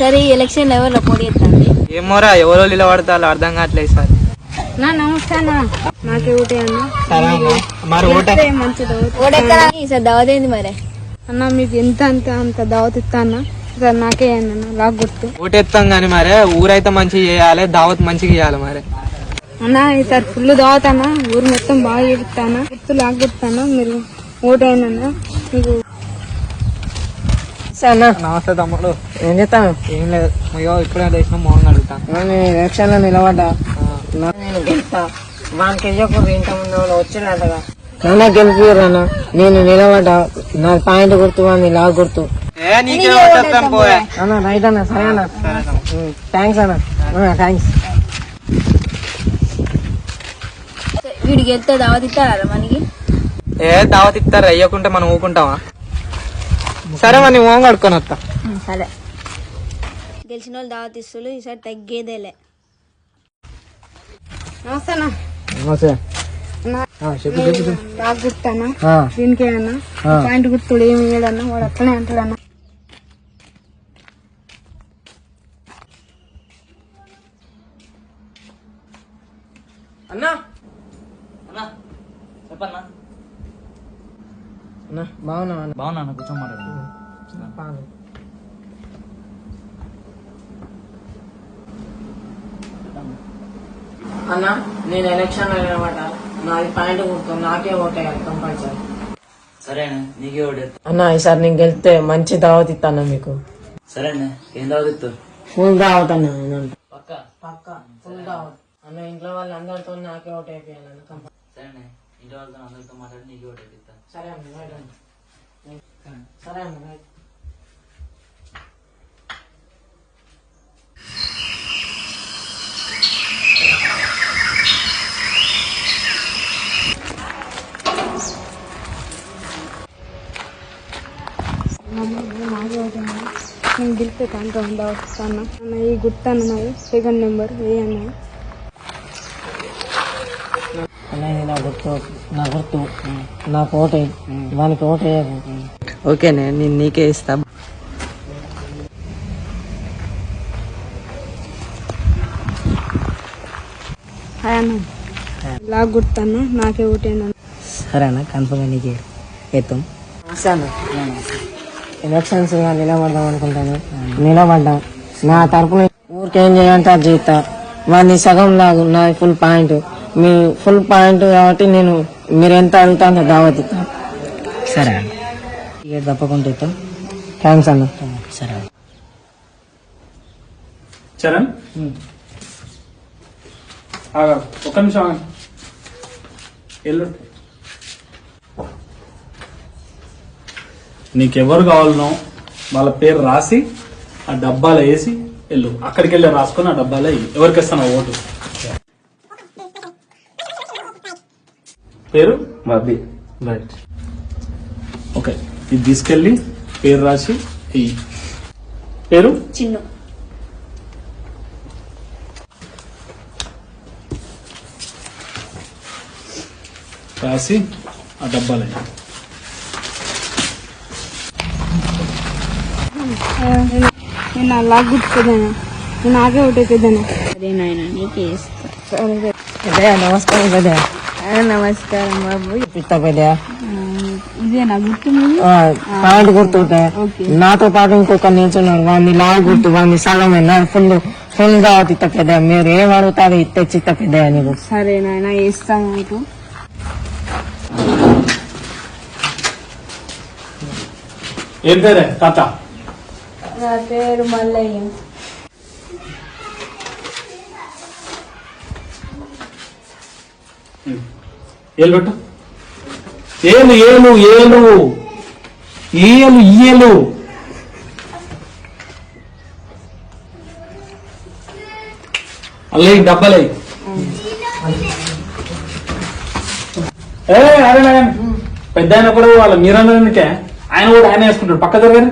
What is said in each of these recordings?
ఈసారి ఎలక్షన్ ఎవరు పోటీ చేస్తాండి? ఏమోరా ఎవరో నిలబడతారు అర్థం కావట్లేదు సార్. నమస్తే అన్న, నాకే ఓటే అన్న. మరి ఈసారి దావత్ ఏంది మరి? అన్న మీకు ఎంత అంత దావత్ ఇస్తా అన్న, సార్ నాకే అన్న లాగ్ గుర్తు. ఓటేస్తాం గానీ మరి ఊరైతే మంచిగా చేయాలి, దావత్ మంచిగా చేయాలి మరి. అన్న ఈసారి ఫుల్ దావత్ అన్న, ఊరు మొత్తం బాగా చేపిస్తాను, గుర్తు లాగ్ గుర్తాను. మీరు ఓటేయండి మీకు. నమస్తే తమ్ముడు. ఏం చేస్తాను? ఏం లేదు, అయ్యో ఇప్పుడే దేశం మోహన్ అడుగుతాను. ఎలక్షన్ లో నిలబడ్డా నేను గెలుస్తా. వానికి ఇంతకుముందు వచ్చిండగా నన్నే గెలిపిరన్న. నేను నిలబడ్డా, నా పాయింట్ గుర్తు వాడిని లాగ్ గుర్తు. అన్న రైట్ అన్న, సరే అన్న, థ్యాంక్స్ అన్న, థ్యాంక్స్. వీడికి వెళ్తే దావత్ ఇస్తారా మనకి? దావత్ ఇస్తారు, అయ్యకుంటే మనం ఊకుంటామా? సరే మరి ఓం కడుక్కొని వస్తా. సరే, గెలిచిన వాళ్ళు దావత్ ఇస్తులు, ఈసారి తగ్గేదేలే. నమస్తే అన్న. నమస్తే. లాగ్ గుర్తానా దీనికే అన్న, పాయింట్ గుర్తుడు ఏమి వేయడన్నా, వాడు అట్లనే అంటాడన్న. అన్నా చెప్పన్నా. బాగున్నా కూర్చోమాట. అన్నా నేను ఎలక్షన్ లో నిలబడ్డ, నాది పాయింట్ గుర్తు, నాకే ఓటేయాలి కంపల్సరీ. సరేనా, నీకే ఓటేస్తా. అన్నా ఈసారి నేను గెలిస్తే మంచి దావత్ ఇస్తాను మీకు. సరేనా, ఏం దావత్? ఫుల్ దావత్ అన్న. పక్కా పక్కా ఫుల్ దావత్ అన్న. ఇంట్లో వాళ్ళు అందరితో నాకే ఓటు అయిపోయాను. సరేనా, ఇంటి వాళ్ళతో అందరితో మాట్లాడి నీకే ఓటేస్తా. సరే అన్న, రైట్ అన్న. సరే అన్న, రైట్. నేను గెలిస్తే కాంతో వస్తాను అన్న. ఈ గుర్తు అన్న నాది, సెకండ్ నెంబర్ ఏ అన్న. నా గుర్తు నాకు ఓటే, వానికి ఓటే. ఓకేనే, నేను నీకే ఇస్తా. హాయ్ అన్న, లాగ్ గుర్తాను, నాకే ఓటేనా. సరే అన్న, కన్ఫర్మ్ నీకే ఎత్తాం. ఎలక్షన్స్ నిలబడదాం అనుకుంటాను, నిలబడ్డా. నా తరపున ఊరికి ఏం చేయాలంటే అది చేస్తా. వాడిని సగం లాగు, నా ఫుల్ పాయింట్, మీ ఫుల్ పాయింట్ కాబట్టి నేను మీరు ఎంత అడుగుతా అంత దావత్ ఇస్తా. సరే అన్న, ఇక తప్పకుండా ఇస్తాం. థ్యాంక్స్ అన్న. సరే చరణ్, ఒక్క నిమిషం వెళ్ళు. నీకెవరు కావాలనో వాళ్ళ పేరు రాసి ఆ డబ్బాలో వేసి వెళ్ళు. అక్కడికి వెళ్ళి రాసుకొని ఆ డబ్బాలో ఎవరికి ఇస్తాను ఓటు. పేరు రైట్, ఓకే. ఇది తీసుకెళ్ళి పేరు రాసి వెయ్యి. పేరు చిన్ను. రాసి ఆ డబ్బాలో నేను నా లాగ్ గుర్తుదన్నా, నేను నాకే ఓటైపోద్దన్నా. అదే నాయన, నీకే ఇస్తా. సరే, నమస్కారం పెద్ద. నమస్కారం బాబు. పిస్తా పెద్ద. ఇదే నా గుర్తు. పాయింట్ గుర్తుంటే నాతో పాటు ఇంకొక నిల్చున్నాడు, వాడిని లాగ్ గుర్తు, వాడిని సగమే ఫుల్ దావత్ ఇస్తా పెద్ద. మీరు ఏం అడుగుతారో ఇచ్చి ఇస్తా పెద్ద నీకు. సరే నాయన, ఇస్తాను నీకు. ఏం పేరే తాత? నా పేరు మల్లయ్య. ఏలు పెట్టు. ఏలు ఏలు ఏలు ఏలు ఏలు. అల్లే డబ్బలే. అరే పెద్ద ఆయన కూడా వాళ్ళ మీరన్నకే ఆయన కూడా ఆయన వేసుకుంటాడు. పక్క జరగారు.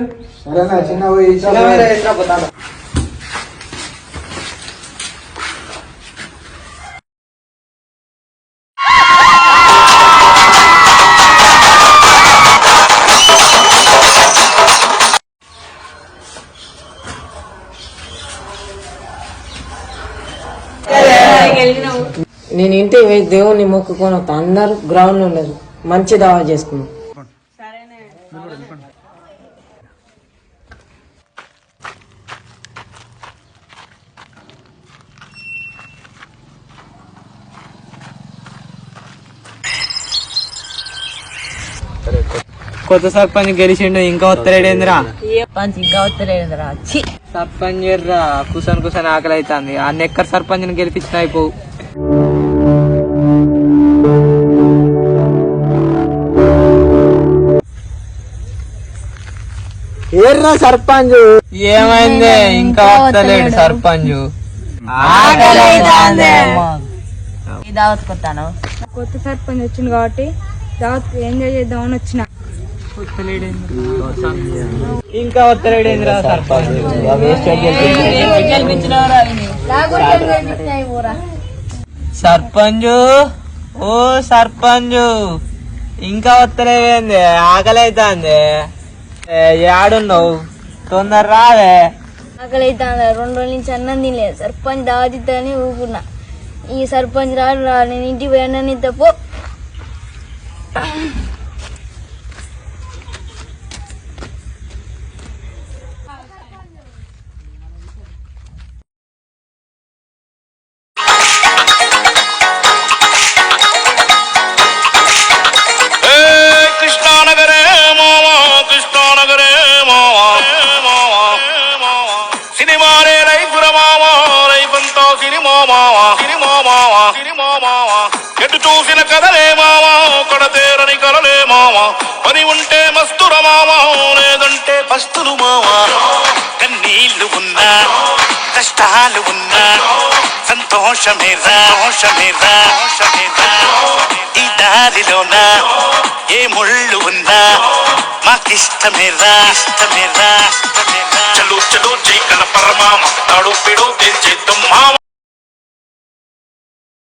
నేను ఇంటికి పోయి దేవుని మొక్కుకొని వస్తా. అందరూ గ్రౌండ్ ఉండరు, మంచి దావా చేసుకున్నాం. కొత్త సర్పంచ్ గెలిచిండు, ఇంకా వస్తలేడేంద్రా? సర్పంచ్ ఎర్రా కుసన్ ఆకలి అవుతుంది. ఆ నెక్కర్ సర్పంచ్ గెలిపించిన అయిపో. ఏర్రా సర్పంచ్ ఏమైంది? ఇంకా వస్తలేడు సర్పంచ్. కొత్త సర్పంచ్ వచ్చింది కాబట్టి దావత్ ఎంజాయ్ చేద్దామని వచ్చిన. ఇంకా వస్తలేడేంద్రా సర్పంచ్? సర్పంచ్ ఓ సర్పంచ్ ఇంకా వస్తలేవేంది? ఆకలి అవుతుంది. ఏడున్నావు? తొందర రావే. ఆకలి అవుతుంది. 2 రోజుల నుంచి అన్నం తినలేదు. సర్పంచ్ దావతిద్దని ఊరుకున్నా. ఈ సర్పంచ్ రాడు నేను ఇంటికి పోయి అన్నం తప్పు. ఎటు చూసిన కదలే మావా, కొడతేరని కలలే మావా, పని ఉంటే మస్తుర మావా, లేదంటే పస్తులు మావా. కన్నీళ్లు ఉన్నా కష్టాలు ఉన్నా సంతోషమేరా ఈ దారిలోన ఏ ముళ్ళు ఉన్నా మాకిష్టమేరా. చలో చలో చీకల పరమామ తాడు పిడు తెంచేద్దాం మామ.